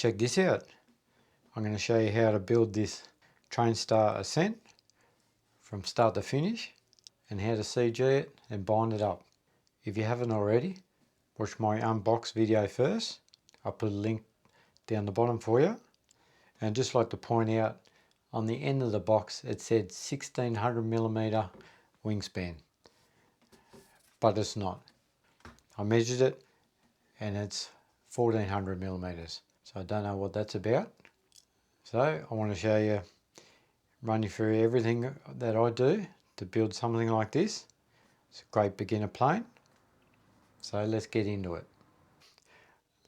check this out. I'm going to show you how to build this TrainStar Ascent from start to finish and how to CG it and bind it up. If you haven't already, watch my unbox video first. I'll put a link down the bottom for you. And I'd just like to point out, on the end of the box it said 1600mm wingspan, but it's not. I measured it and it's 1400mm, so I don't know what that's about. So I want to show you, run you through everything that I do to build something like this. It's a great beginner plane, so let's get into it.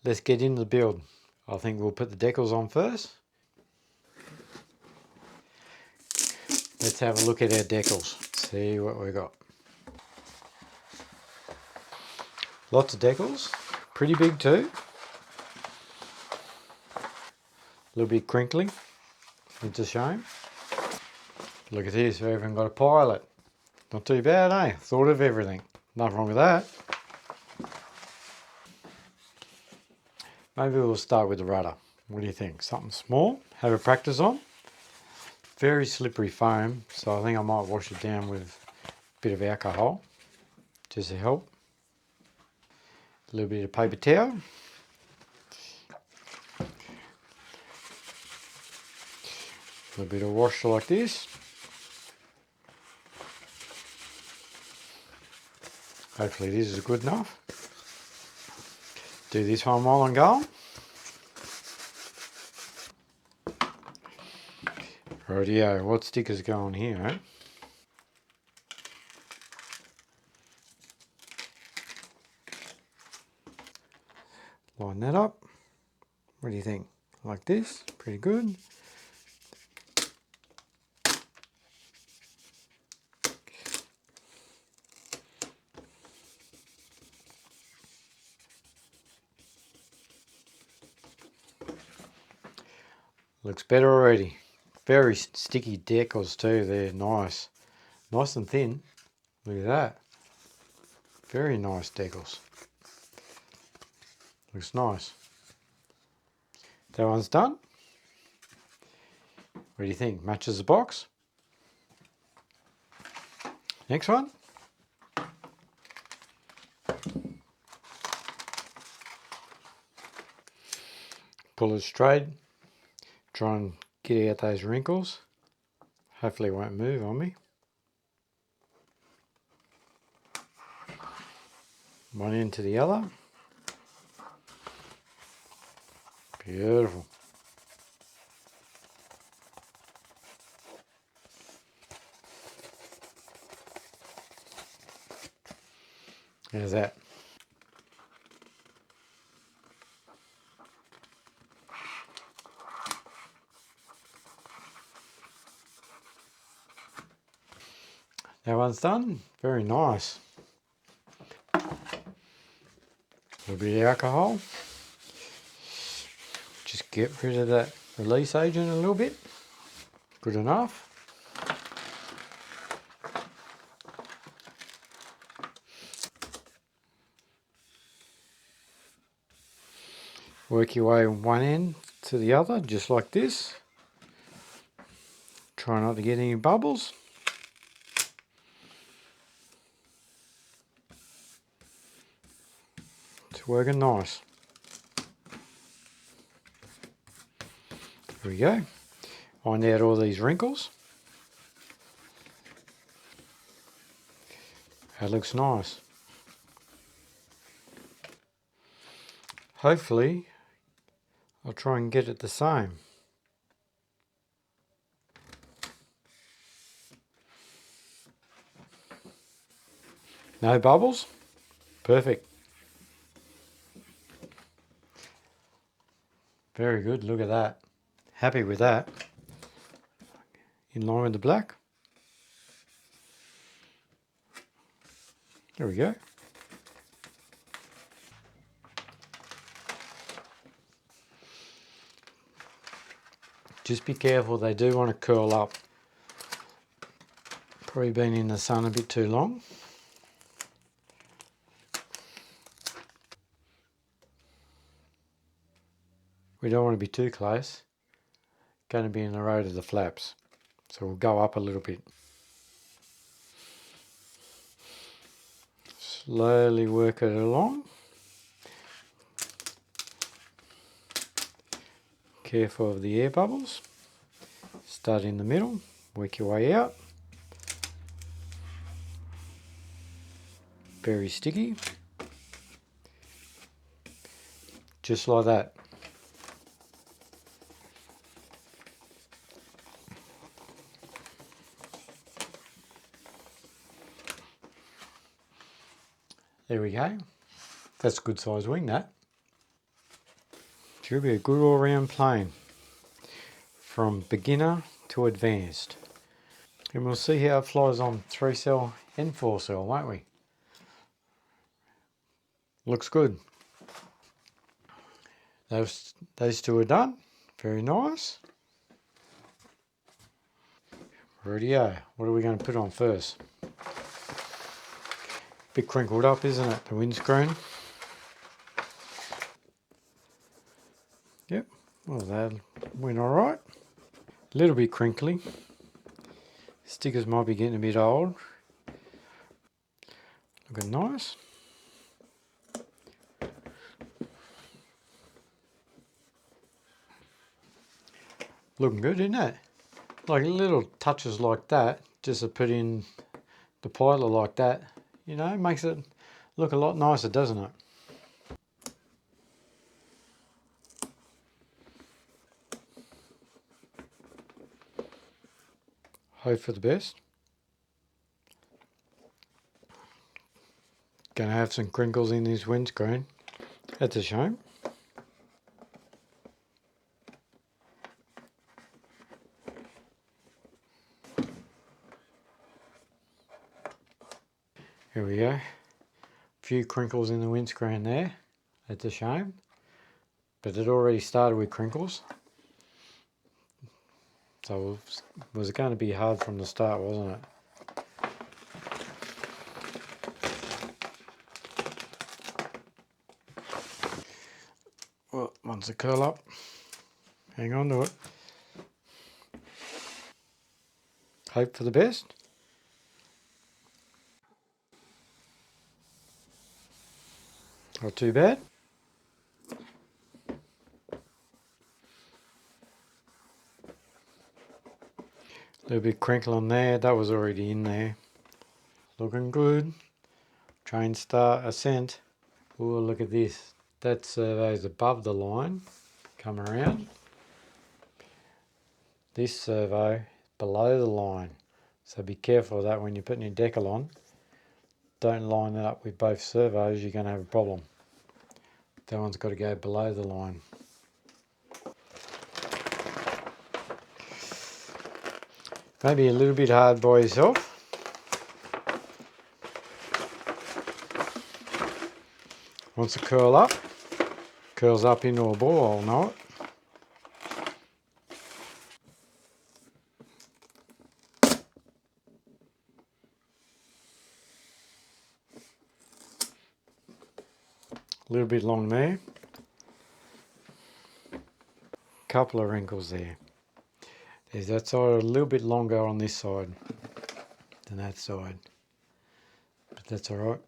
Let's get into the build. I think we'll put the decals on first. Let's have a look at our decals, see what we got. Lots of decals, pretty big too. A little bit crinkly, it's a shame. Look at this, we've even got a pilot. Not too bad, eh? Thought of everything. Nothing wrong with that. Maybe we'll start with the rudder. What do you think? Something small, have a practice on. Very slippery foam, so I think I might wash it down with a bit of alcohol, just to help. A little bit of paper towel. A little bit of wash like this. Hopefully this is good enough. Do this one while I'm going. Rightio, what stickers go on here, eh? Line that up. What do you think? Like this? Pretty good. Looks better already. Very sticky decals too, they're nice. Nice and thin. Look at that. Very nice decals. Looks nice. That one's done. What do you think? Matches the box? Next one. Pull it straight. Try and get out those wrinkles. Hopefully it won't move on me. One end to the other. Beautiful. How's that? That one's done. Very nice. A little bit of alcohol. Just get rid of that release agent a little bit. Good enough. Work your way one end to the other, just like this. Try not to get any bubbles. It's working nice. There we go. Iron out all these wrinkles. That looks nice. Hopefully I'll try and get it the same. No bubbles? Perfect. Very good, look at that. Happy with that. In line with the black. There we go. Just be careful, they do want to curl up. Probably been in the sun a bit too long. We don't want to be too close. Going to be in the road of the flaps. So we'll go up a little bit. Slowly work it along. Careful of the air bubbles. Start in the middle, work your way out. Very sticky. Just like that. There we go. That's a good size wing, that. Should be a good all round plane. From beginner to advanced. And we'll see how it flies on 3-cell and 4-cell, won't we? Looks good. Those two are done. Very nice. Rightio. What are we going to put on first? Bit crinkled up, isn't it? The windscreen. Yep. Well, that went alright. A little bit crinkly. Stickers might be getting a bit old. Looking nice. Looking good, isn't it? Like little touches like that, just to put in the pilot like that, you know, makes it look a lot nicer, doesn't it? Hope for the best. Gonna have some crinkles in this windscreen. That's a shame. Here we go. A few crinkles in the windscreen there. That's a shame. But it already started with crinkles. So it was going to be hard from the start, wasn't it? Well, once it curl up, hang on to it. Hope for the best. Not too bad. A little bit crinkle on there, that was already in there. Looking good. TrainStar Ascent. Oh, look at this. That servo's above the line. Come around. This servo below the line. So be careful of that when you're putting your decal on. Don't line it up with both servos, you're going to have a problem. That one's got to go below the line. Maybe a little bit hard by yourself. Once it curls up into a ball, I'll know it. A little bit long there. Couple of wrinkles there. There's that side a little bit longer on this side than that side. But that's alright.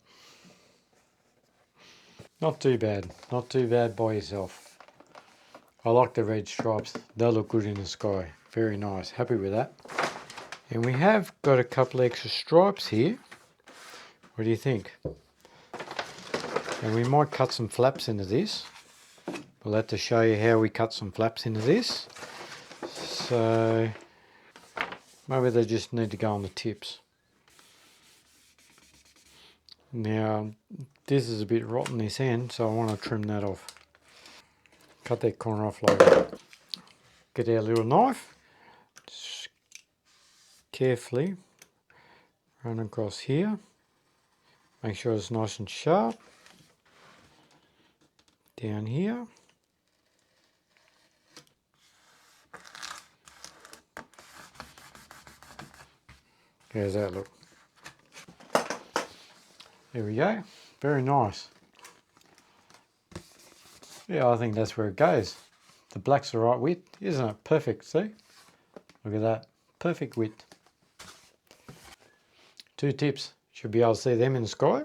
Not too bad. Not too bad by yourself. I like the red stripes. They look good in the sky. Very nice. Happy with that. And we have got a couple extra stripes here. What do you think? And we might cut some flaps into this. We'll have to show you how we cut some flaps into this. So maybe they just need to go on the tips. Now this is a bit rotten this end, so I want to trim that off. Cut that corner off like that. Get our little knife. Just carefully run across here. Make sure it's nice and sharp. Down here. How's that look? There we go. Very nice. Yeah, I think that's where it goes. The black's the right width, isn't it? Perfect, see? Look at that, perfect width. 2 tips, should be able to see them in the sky.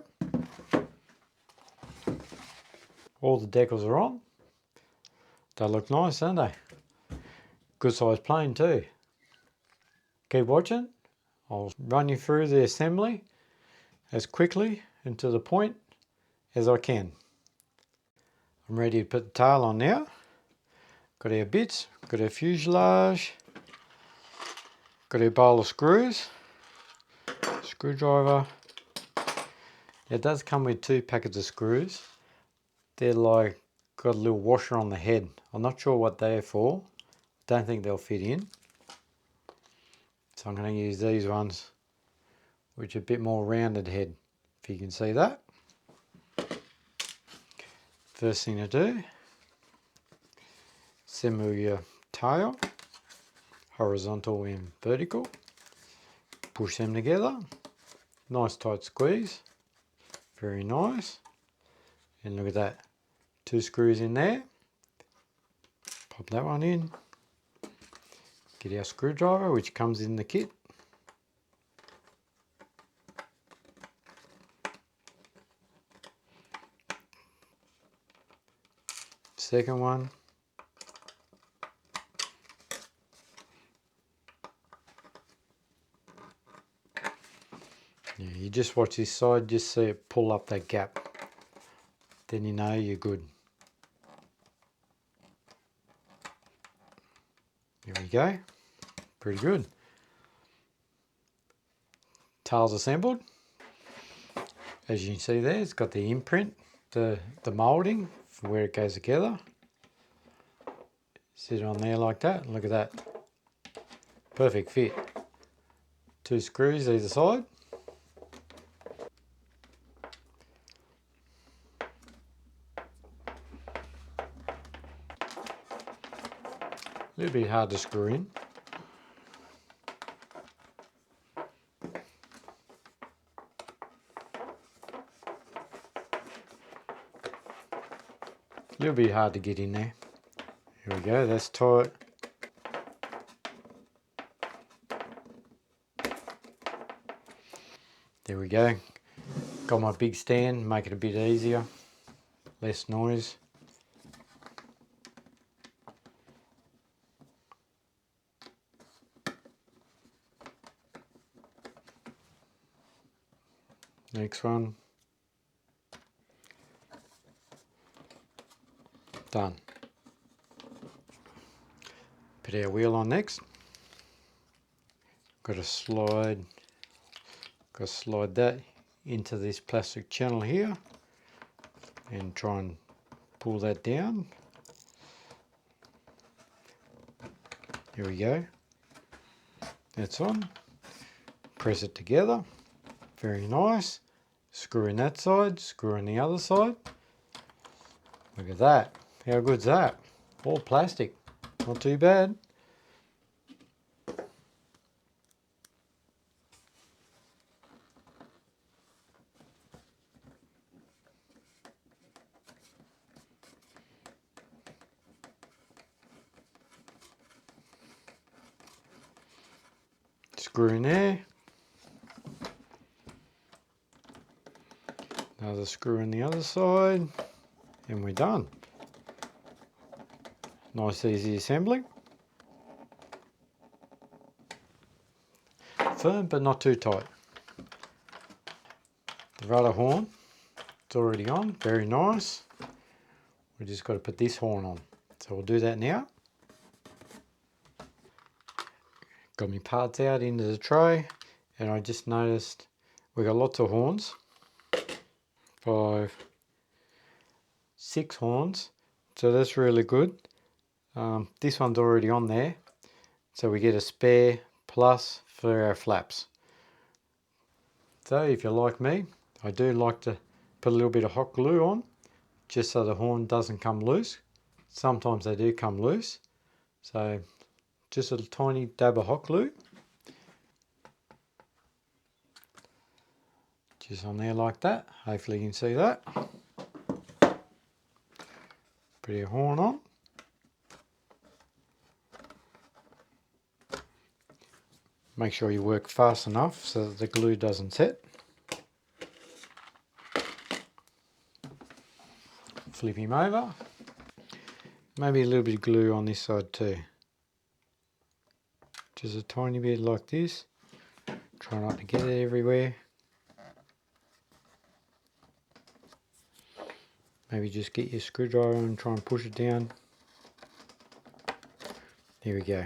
All the decals are on. They look nice, don't they? Good size plane too. Keep watching. I'll run you through the assembly as quickly and to the point as I can. I'm ready to put the tail on now. Got our bits, got our fuselage, got our bowl of screws, screwdriver. It does come with 2 packets of screws. They're like, got a little washer on the head. I'm not sure what they're for. Don't think they'll fit in. So I'm going to use these ones, which are a bit more rounded head, if you can see that. First thing to do, assemble your tail, horizontal and vertical. Push them together. Nice tight squeeze. Very nice. And look at that. 2 screws in there. Pop that one in. Get our screwdriver, which comes in the kit. Second one. Yeah, you just watch this side, just see it pull up that gap. Then you know you're good. There we go. Pretty good. Tail's assembled. As you can see there, it's got the imprint, the moulding for where it goes together. Sit it on there like that. Look at that. Perfect fit. 2 screws either side. A little bit hard to screw in. A little bit hard to get in there. Here we go, that's tight. There we go. Got my big stand, make it a bit easier. Less noise. Next one. Done. Put our wheel on next. Got to slide that into this plastic channel here and try and pull that down. Here we go. That's on. Press it together. Very nice. Screw in that side, screw in the other side. Look at that. How good's that? All plastic. Not too bad. Screw in there. Another screw in the other side. And we're done. Nice easy assembly. Firm but not too tight. The rudder horn, it's already on, very nice. We just got to put this horn on. So we'll do that now. Got my parts out into the tray, and I just noticed we got lots of horns. 5, 6 horns, so that's really good. This one's already on there, so we get a spare plus for our flaps. So if you're like me, I do like to put a little bit of hot glue on, just so the horn doesn't come loose. Sometimes they do come loose, so just a tiny dab of hot glue. Just on there like that, hopefully you can see that. Put your horn on. Make sure you work fast enough so that the glue doesn't set. Flip him over. Maybe a little bit of glue on this side too. Just a tiny bit like this. Try not to get it everywhere. Maybe just get your screwdriver and try and push it down. There we go.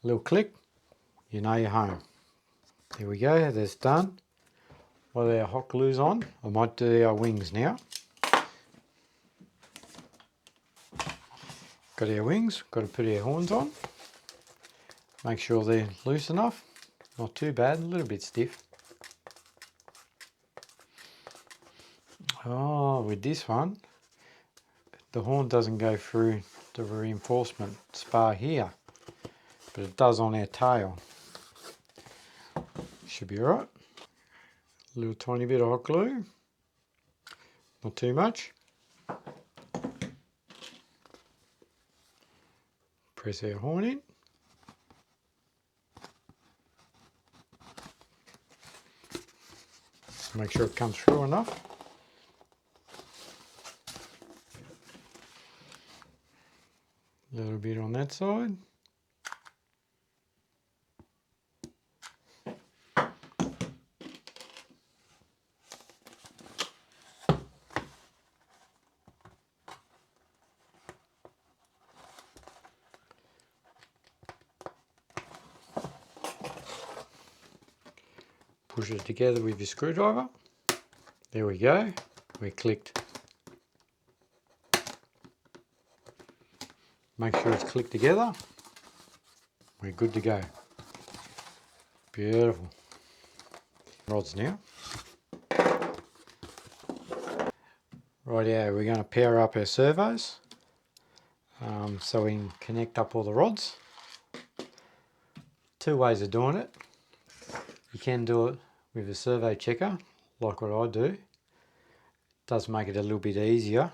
A little click, you know you're home. There we go, that's done. While our hot glue's on, I might do our wings now. Got our wings, got to put our horns on. Make sure they're loose enough. Not too bad, a little bit stiff. Oh, with this one, the horn doesn't go through the reinforcement spar here, but it does on our tail. Should be alright. A little tiny bit of hot glue, not too much. Press our horn in. Make sure it comes through enough. A little bit on that side. Push it together with your screwdriver. There we go. We clicked. Make sure it's clicked together. We're good to go. Beautiful. Rods now. Rightio, we're going to power up our servos so we can connect up all the rods. Two ways of doing it. You can do it with a servo checker, like what I do. It does make it a little bit easier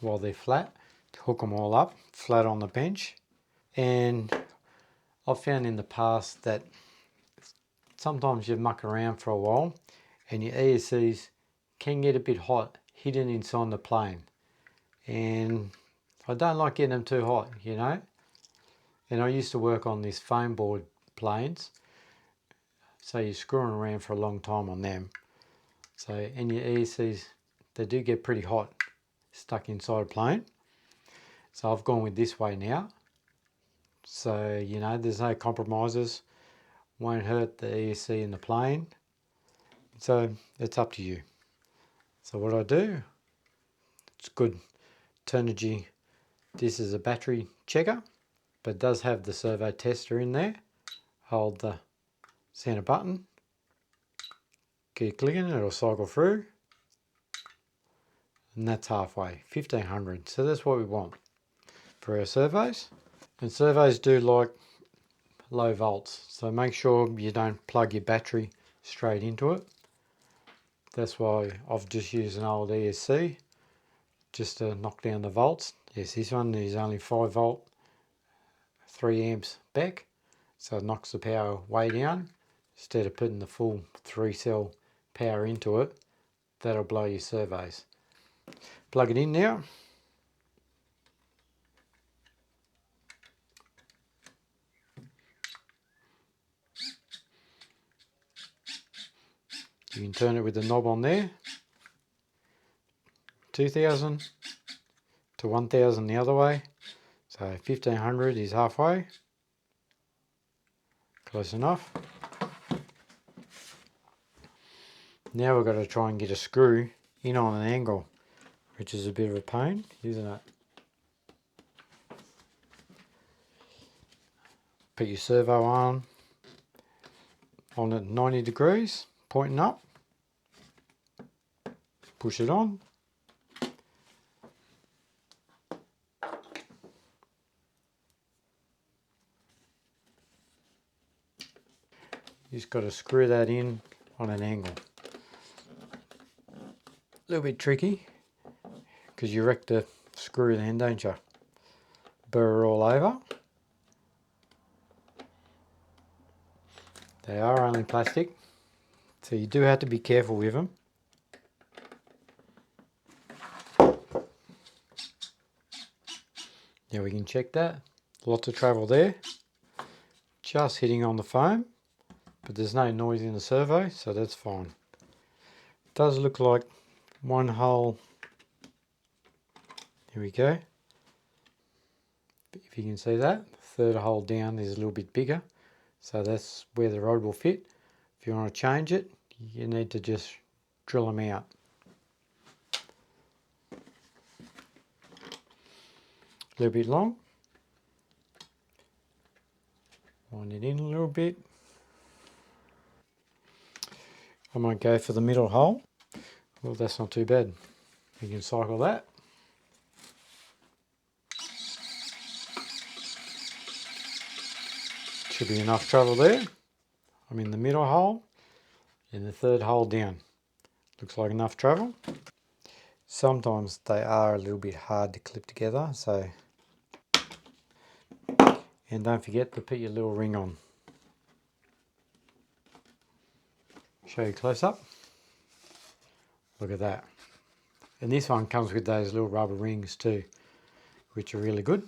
while they're flat to hook them all up flat on the bench. And I've found in the past that sometimes you muck around for a while and your ESCs can get a bit hot hidden inside the plane. And I don't like getting them too hot, you know. And I used to work on these foam board planes, so you're screwing around for a long time on them. So, and your ESCs, they do get pretty hot stuck inside a plane. So I've gone with this way now. So, you know, there's no compromises. Won't hurt the ESC in the plane. So it's up to you. So what I do, it's good Turnigy. This is a battery checker, but it does have the servo tester in there. Hold the center button, keep clicking, it'll cycle through, and that's halfway, 1500. So that's what we want for our servos. And servos do like low volts, so make sure you don't plug your battery straight into it. That's why I've just used an old ESC just to knock down the volts. Yes, this one is only 5 volt, 3 amps back, so it knocks the power way down. Instead of putting the full 3 cell power into it, that'll blow your servos. Plug it in now. You can turn it with the knob on there. 2000 to 1000 the other way. So 1500 is halfway. Close enough. Now we've got to try and get a screw in on an angle, which is a bit of a pain, isn't it? Put your servo arm on at 90 degrees, pointing up. Push it on. You just got to screw that in on an angle. A little bit tricky because you wreck the screw then, don't you? Burr all over. They are only plastic, so you do have to be careful with them. Yeah, we can check that. Lots of travel there. Just hitting on the foam, but there's no noise in the servo, so that's fine. It does look like one hole. Here we go. If you can see that, the third hole down is a little bit bigger, so that's where the rod will fit. If you want to change it, you need to just drill them out. A little bit long. Wind it in a little bit. I might go for the middle hole. Well, that's not too bad. You can cycle that. Should be enough travel there. I'm in the middle hole and the third hole down. Looks like enough travel. Sometimes they are a little bit hard to clip together, so, and don't forget to put your little ring on. Show you close up. Look at that. And this one comes with those little rubber rings too, which are really good.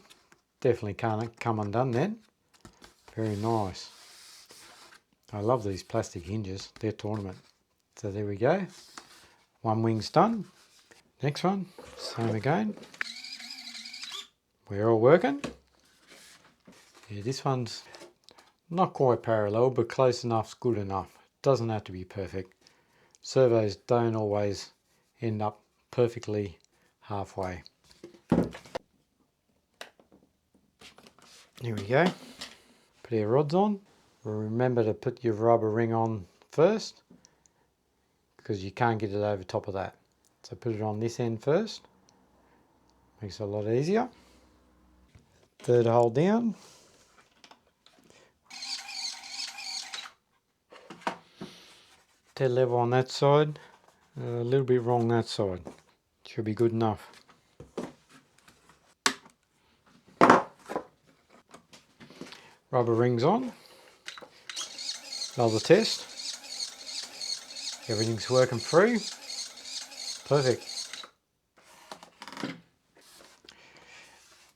Definitely can't come undone then. Very nice. I love these plastic hinges. They're tournament. So there we go. One wing's done. Next one, same again. We're all working. Yeah, this one's not quite parallel, but close enough's good enough. Doesn't have to be perfect. Servos don't always end up perfectly halfway. Here we go. Put our rods on. Remember to put your rubber ring on first, because you can't get it over top of that. So put it on this end first. Makes it a lot easier. Third hole down. Dead level on that side. A little bit wrong that side. Should be good enough. Rubber rings on. Another test. Everything's working free. Perfect.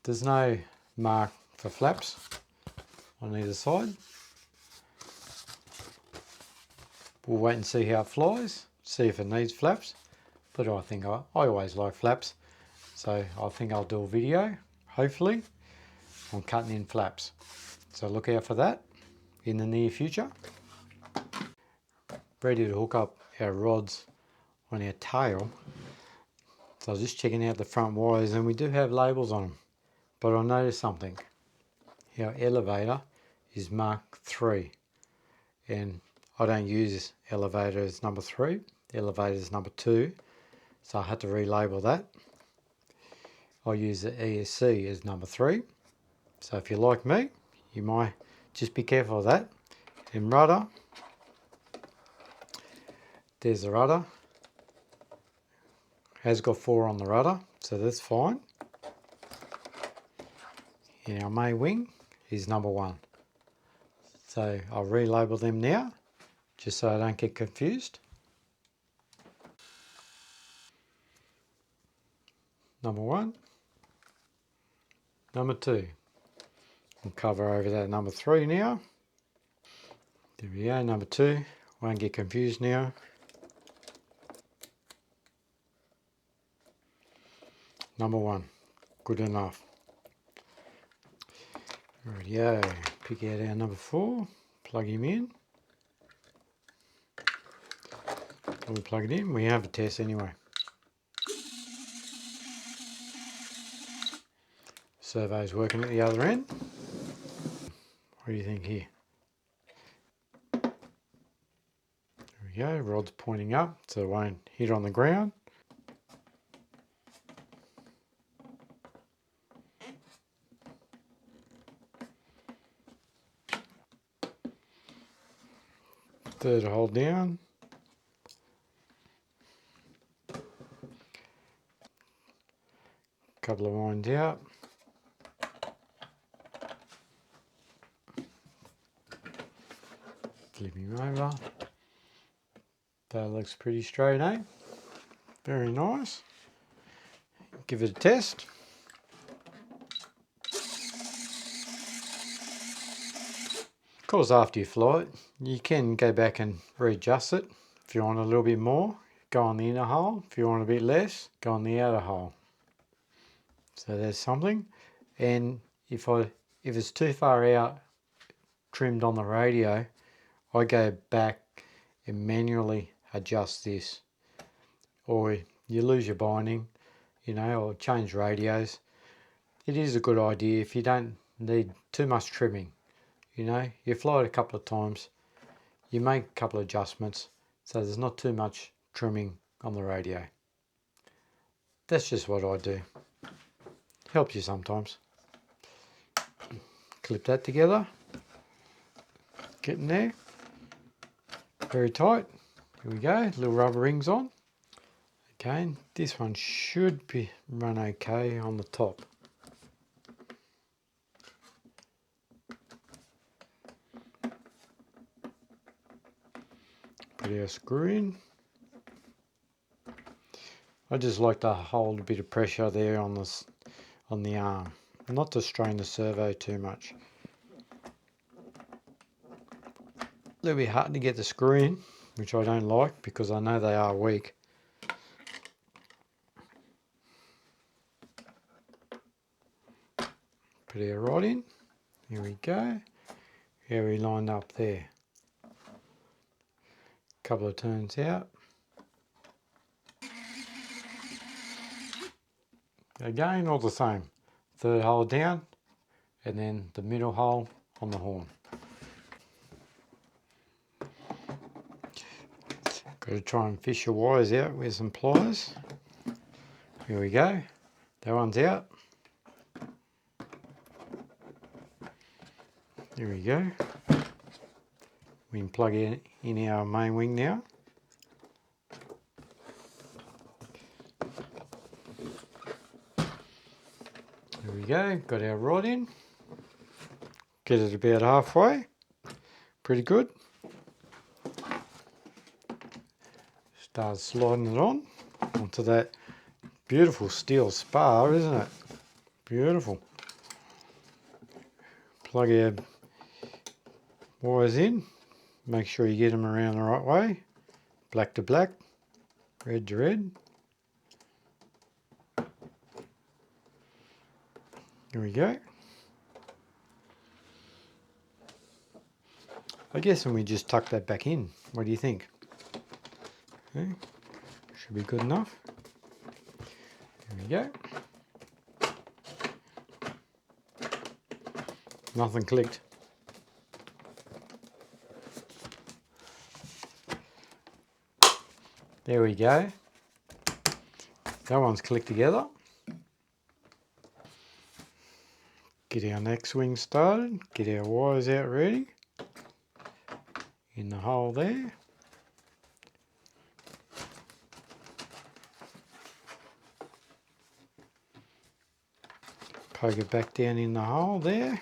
There's no mark for flaps on either side. We'll wait and see how it flies, see if it needs flaps. But I think I always like flaps, so I think I'll do a video, hopefully, on cutting in flaps. So look out for that in the near future. Ready to hook up our rods on our tail. So I was just checking out the front wires, and we do have labels on them. But I noticed something. Our elevator is Mark 3, and I don't use elevator as number 3. The elevator is number 2, so I had to relabel that. I use the ESC as number 3. So if you're like me, you might just be careful of that. And rudder, there's the rudder. Has got 4 on the rudder, so that's fine. And our main wing is number 1. So I'll relabel them now, just so I don't get confused. Number 1, number 2. We'll cover over that number 3 now. There we go, number 2. Won't get confused now. Number 1, good enough. Rightio, pick out our number 4, plug him in. We'll plug it in, we have a test anyway. Servo's working at the other end. What do you think here? There we go, rod's pointing up so it won't hit on the ground. Third hole down. Couple of winds out. Flip him over. That looks pretty straight, eh? Very nice. Give it a test. Of course, after you fly it, you can go back and readjust it. If you want a little bit more, go on the inner hull. If you want a bit less, go on the outer hull. So there's something. And if it's too far out, trimmed on the radio, I go back and manually adjust this. Or you lose your binding, you know, or change radios. It is a good idea if you don't need too much trimming. You know, you fly it a couple of times, you make a couple of adjustments, so there's not too much trimming on the radio. That's just what I do. Helps you sometimes. Clip that together. Getting there. Very tight. Here we go. Little rubber rings on. Okay, this one should run okay on the top. Put our screw in. I just like to hold a bit of pressure there on the arm, not to strain the servo too much. A little bit hard to get the screw in, which I don't like because I know they are weak. Put our rod in. Here we go. Here we lined up there. Couple of turns out. Again, all the same. Third hole down, and then the middle hole on the horn. Got to try and fish your wires out with some pliers. Here we go. That one's out. Here we go. We can plug in our main wing now. There we go, got our rod in. Get it about halfway. Pretty good. Start sliding it onto that beautiful steel spar, isn't it? Beautiful. Plug our wires in. Make sure you get them around the right way. Black to black, red to red. Here we go. I guess when we just tuck that back in, what do you think? Okay. Should be good enough. There we go. Nothing clicked. There we go. That one's clicked together. Get our next wing started. Get our wires out ready. In the hole there. Poke it back down in the hole there.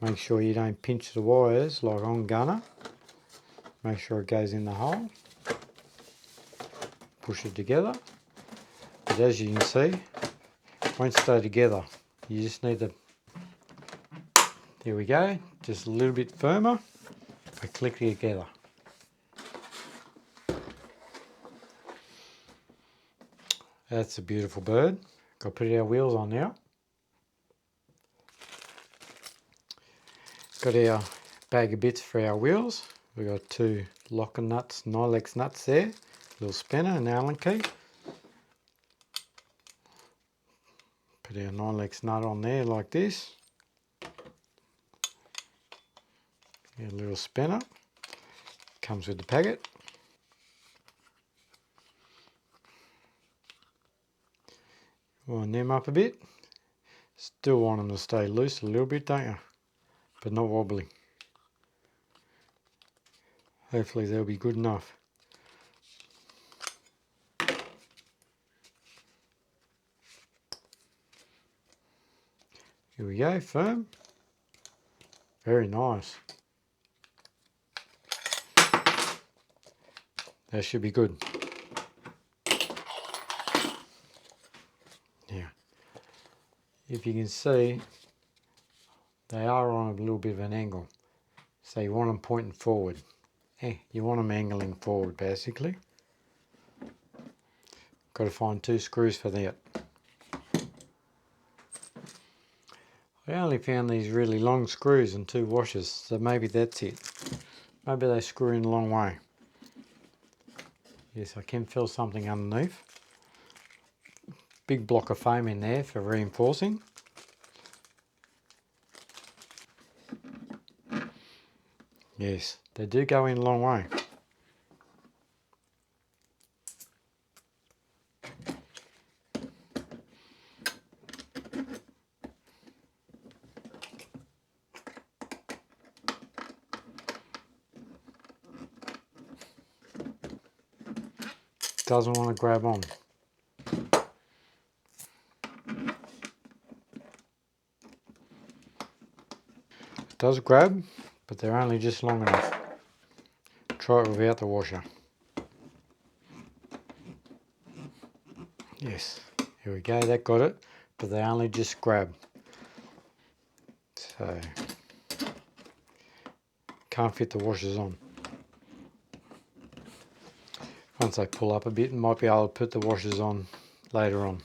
Make sure you don't pinch the wires like on gunner. Make sure it goes in the hole. Push it together. But as you can see, it won't stay together. You just need to, there we go, just a little bit firmer, but click together. That's a beautiful bird. Got to put our wheels on now. Got our bag of bits for our wheels. We've got two locking nuts, Nylex nuts there, little spinner and Allen key. Put our Nylex nut on there like this. A little spinner. Comes with the packet. Wind them up a bit. Still want them to stay loose a little bit, don't you? But not wobbly. Hopefully they'll be good enough. Here we go, firm. Very nice. That should be good. Now, if you can see, they are on a little bit of an angle. So you want them pointing forward. You want them angling forward basically. Got to find 2 screws for that. I only found these really long screws and 2 washers, so maybe that's it. Maybe they screw in a long way. Yes, I can feel something underneath. Big block of foam in there for reinforcing. Yes, they do go in a long way. Doesn't want to grab on. It does grab, but they're only just long enough. Try it without the washer. Yes, here we go, that got it, but they only just grab. So, can't fit the washers on. Once they pull up a bit, might be able to put the washers on later on.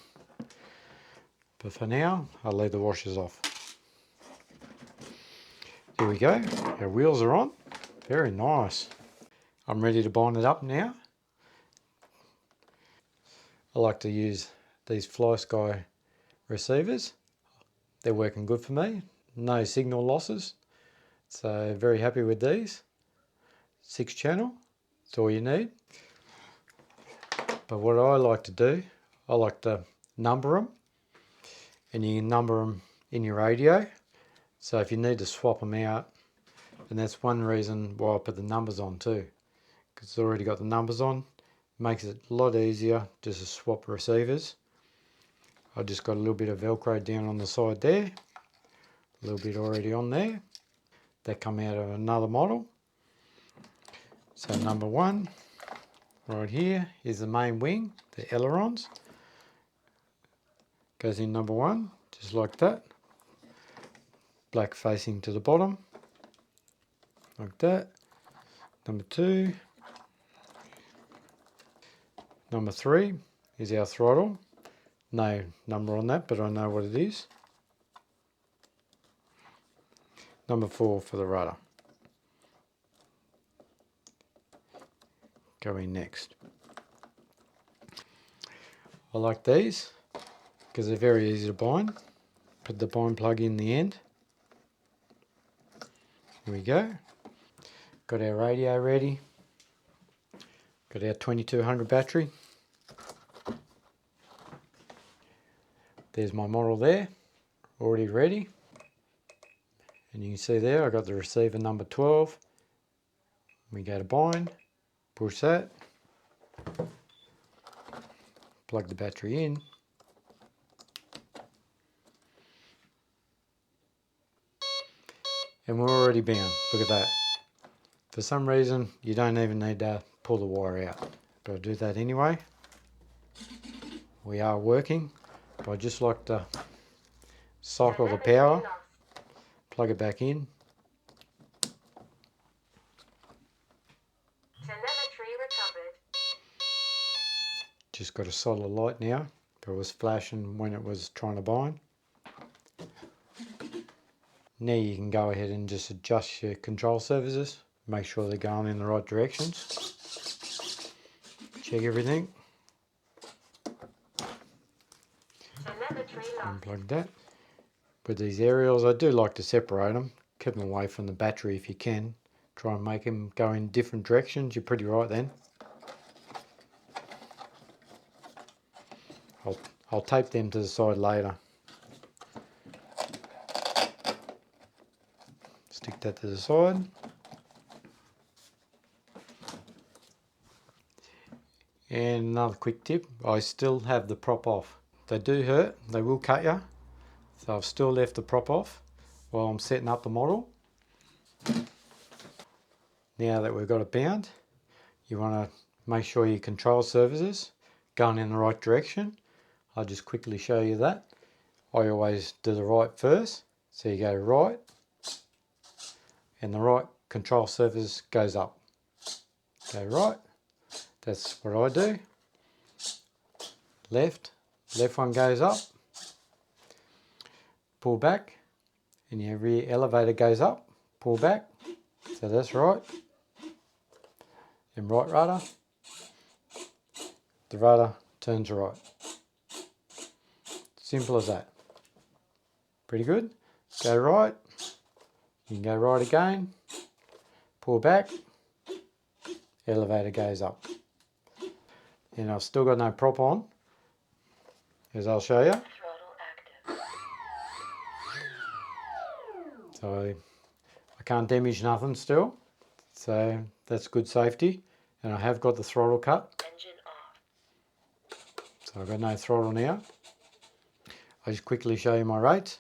But for now, I'll leave the washers off. There we go, our wheels are on. Very nice. I'm ready to bind it up now. I like to use these FlySky receivers. They're working good for me. No signal losses. So very happy with these. 6 channel, that's all you need. But what I like to do, I like to number them. And you can number them in your radio. So if you need to swap them out, and that's one reason why I put the numbers on too. Because it's already got the numbers on. Makes it a lot easier just to swap receivers. I just got a little bit of Velcro down on the side there. A little bit already on there. That come out of another model. So number 1, right here, is the main wing, the ailerons. Goes in number 1, just like that. Black facing to the bottom, like that. Number 2. Number 3 is our throttle. No number on that, but I know what it is. Number 4 for the rudder. Going next. I like these because they're very easy to bind. Put the bind plug in the end. Here we go. Got our radio ready. Got our 2200 battery. There's my model there, already ready. And you can see there I got the receiver number 12. We go to bind, push that, plug the battery in. And we're already bound, look at that. For some reason you don't even need to pull the wire out, but I'll do that anyway. We are working, but I just like to cycle the power, plug it back in. Just got a solid light now, but it was flashing when it was trying to bind. Now you can go ahead and just adjust your control surfaces, make sure they're going in the right directions. Check everything. Unplug that. With these aerials, I do like to separate them, keep them away from the battery if you can. Try and make them go in different directions, you're pretty right then. I'll tape them to the side later. Stick that to the side. And another quick tip, I still have the prop off. They do hurt, they will cut you. So I've still left the prop off while I'm setting up the model. Now that we've got it bound, you want to make sure your control surfaces going in the right direction. I'll just quickly show you that. I always do the right first, so you go right, and the right control surface goes up. Go right, that's what I do. Left one goes up, pull back, and your rear elevator goes up, pull back, so that's right. And right rudder, the rudder turns right. Simple as that. Pretty good. Go right, you can go right again, pull back, elevator goes up. And I've still got no prop on, as I'll show you. So I can't damage nothing still, so that's good safety. And I have got the throttle cut, so I've got no throttle now. I'll just quickly show you my rates.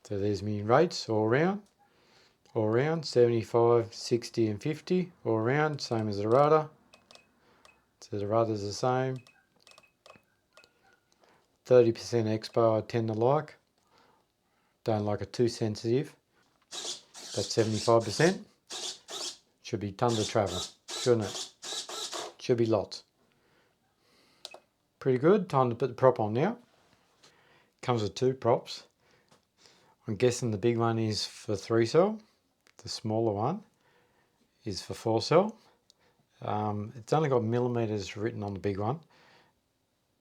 So there's my rates all around, 75, 60 and 50 all around, same as the rudder. So the rudder's the same. 30% expo I tend to like. Don't like it too sensitive. That's 75%. Should be tons of travel, shouldn't it? Should be lots. Pretty good. Time to put the prop on now. Comes with two props. I'm guessing the big one is for 3-cell. The smaller one is for 4-cell. It's only got millimeters written on the big one,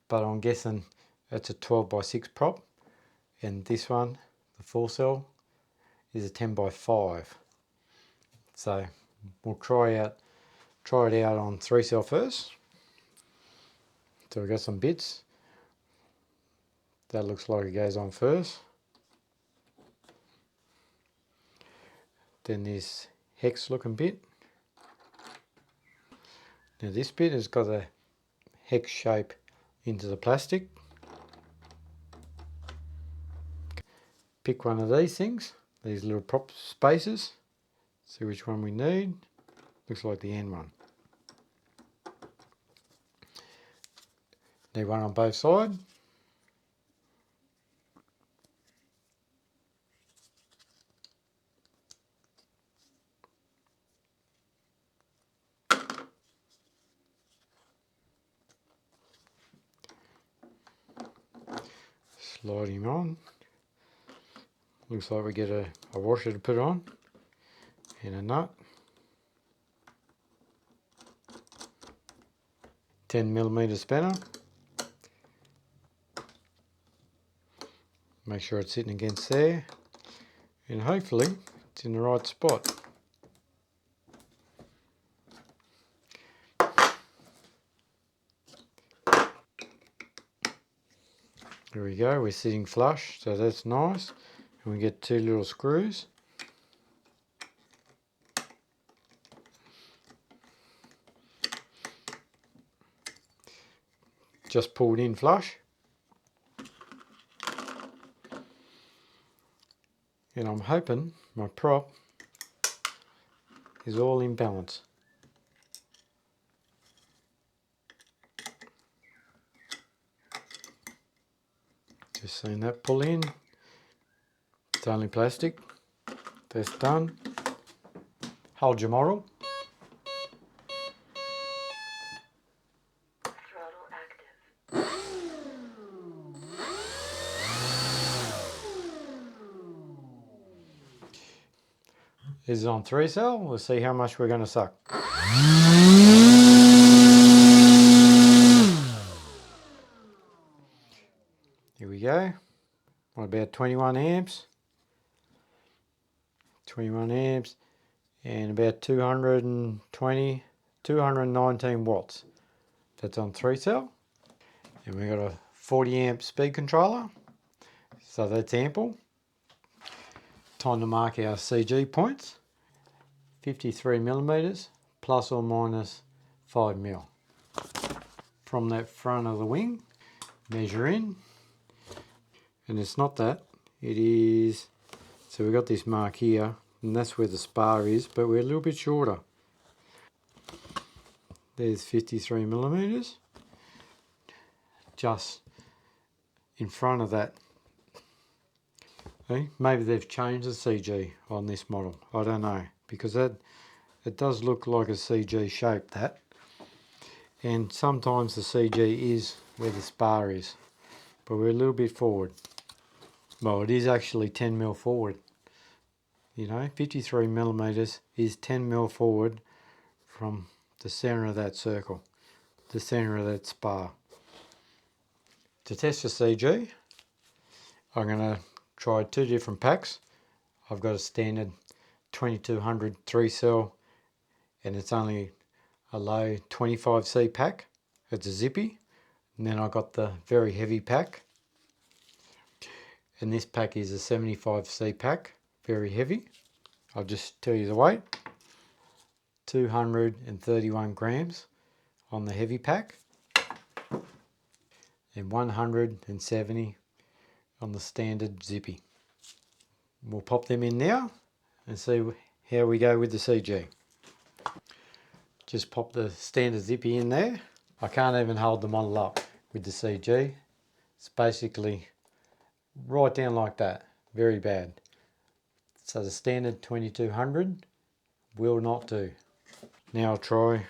but I'm guessing it's a 12x6 prop, and this one, the 4-cell, is a 10x5. So we'll try it out on 3-cell first. So we've got some bits. That looks like it goes on first. Then this hex looking bit. Now this bit has got a hex shape into the plastic. Pick one of these things, these little prop spaces. See which one we need. Looks like the end one. Need one on both sides. Slide him on. Looks like we get a washer to put on and a nut. 10mm spanner. Make sure it's sitting against there, and hopefully it's in the right spot. There we go, we're sitting flush, so that's nice. And we get two little screws. Just pulled in flush. And I'm hoping my prop is all in balance. Just seeing that pull in. It's only plastic. That's done. Hold your model. Throttle active. This is on 3-cell. We'll see how much we're going to suck. Here we go. What, about 21 amps? 21 amps and about 220, 219 watts. That's on 3-cell. And we've got a 40 amp speed controller. So that's ample. Time to mark our CG points. 53mm plus or minus 5mm. From that front of the wing, measure in. And it's not that, it is, so we've got this mark here, and that's where the spar is, but we're a little bit shorter. There's 53 millimeters, just in front of that. Okay? Maybe they've changed the CG on this model, I don't know, because that it does look like a CG shape, that. And sometimes the CG is where the spar is, but we're a little bit forward. Well, it is actually 10 mil forward. You know, 53 millimeters is 10 mil forward from the center of that circle, the center of that spar. To test the CG, I'm going to try two different packs. I've got a standard 2200 3-cell, and it's only a low 25C pack. It's a zippy. And then I got the very heavy pack, and this pack is a 75C pack, very heavy. I'll just tell you the weight: 231 grams on the heavy pack and 170 on the standard zippy. We'll pop them in now and see how we go with the CG. Just pop the standard zippy in there. I can't even hold the model up with the CG. It's basically right down like that, very bad. So the standard 2200 will not do. Now I'll try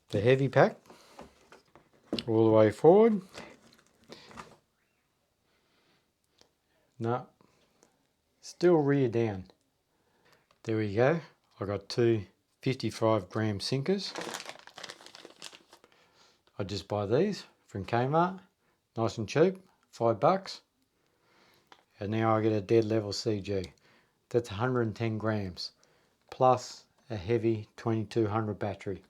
the heavy pack all the way forward. No, still rear down. There we go. I got two 55 gram sinkers. I just buy these from Kmart, nice and cheap, $5. And now I get a dead level CG. That's 110 grams plus a heavy 2200 battery.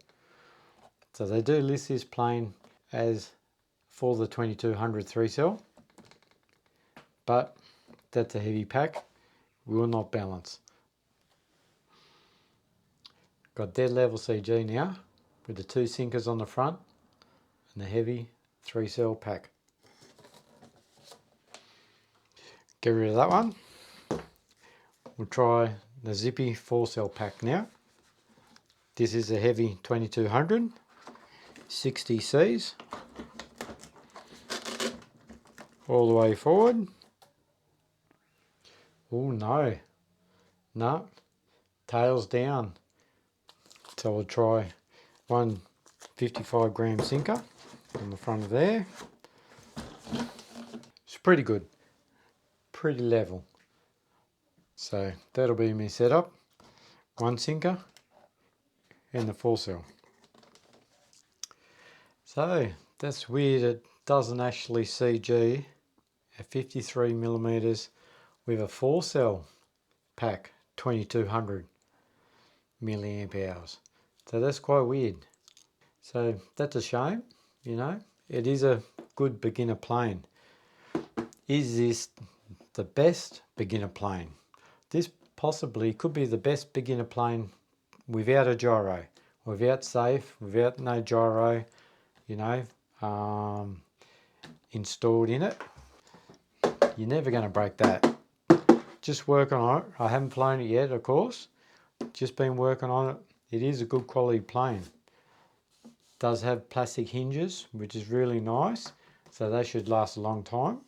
So they do list this plane as for the 2200 3-cell, but that's a heavy pack, will not balance. Got dead level CG now with the two sinkers on the front and the heavy 3-cell pack. Get rid of that one. We'll try the zippy 4-cell pack now. This is a heavy 2200, 60 Cs, all the way forward. Oh no, tails down. So we'll try one 55 gram sinker on the front of there. It's pretty good, pretty level. So that'll be my setup. One sinker and the 4-cell. So that's weird, it doesn't actually CG at 53 millimeters with a 4-cell pack, 2200 milliamp hours. So that's quite weird. So that's a shame, you know. It is a good beginner plane. Is this the best beginner plane? This possibly could be the best beginner plane without a gyro, without safe, without no gyro, you know, installed in it. You're never going to break that. Just working on it. I haven't flown it yet, of course. Just been working on it. It is a good quality plane. Does have plastic hinges, which is really nice. So they should last a long time.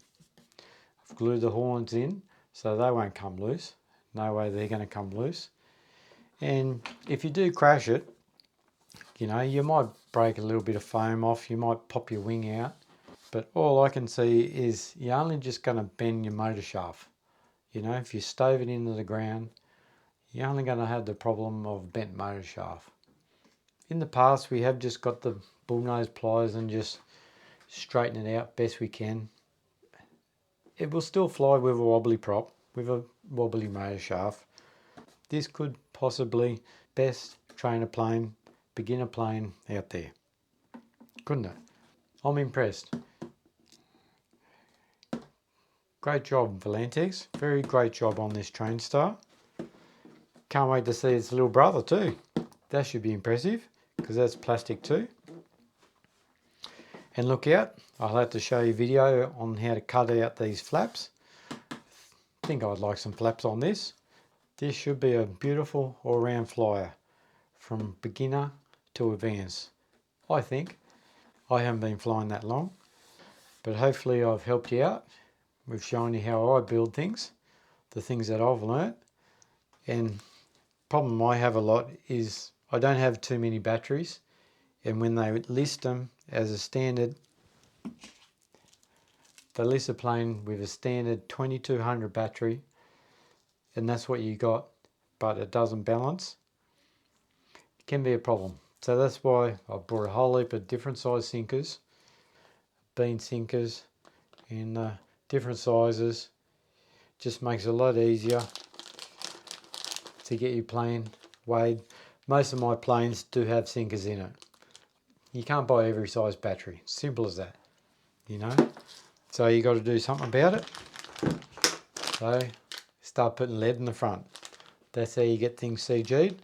I've glued the horns in so they won't come loose. No way they're going to come loose. And if you do crash it, you know, you might break a little bit of foam off. You might pop your wing out. But all I can see is you're only just going to bend your motor shaft. You know, if you stove it into the ground, you're only going to have the problem of bent motor shaft. In the past, we have just got the bullnose pliers and just straighten it out best we can. It will still fly with a wobbly prop, with a wobbly motor shaft. This could possibly best trainer plane, beginner plane out there. Couldn't it? I'm impressed. Great job, Volantex. Very great job on this TrainStar. Can't wait to see its little brother too. That should be impressive because that's plastic too. And look out, I'll have to show you a video on how to cut out these flaps. think I'd like some flaps on this. This should be a beautiful all-round flyer from beginner to advanced. I think. I haven't been flying that long, but hopefully I've helped you out. We've shown you how I build things, the things that I've learnt. And problem I have a lot is I don't have too many batteries, and when they list them as a standard, they list a plane with a standard 2200 battery, and that's what you got, but it doesn't balance. It can be a problem. So that's why I brought a whole heap of different size sinkers, bean sinkers in different sizes. Just makes it a lot easier to get your plane weighed. Most of my planes do have sinkers in it. You can't buy every size battery. Simple as that, you know. So you got to do something about it. So start putting lead in the front. That's how you get things CG'd.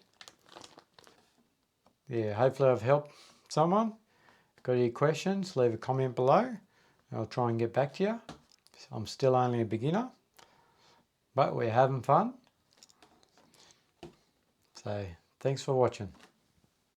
Yeah, hopefully I've helped someone. Got any questions, leave a comment below. I'll try and get back to you. I'm still only a beginner, but we're having fun. So thanks for watching.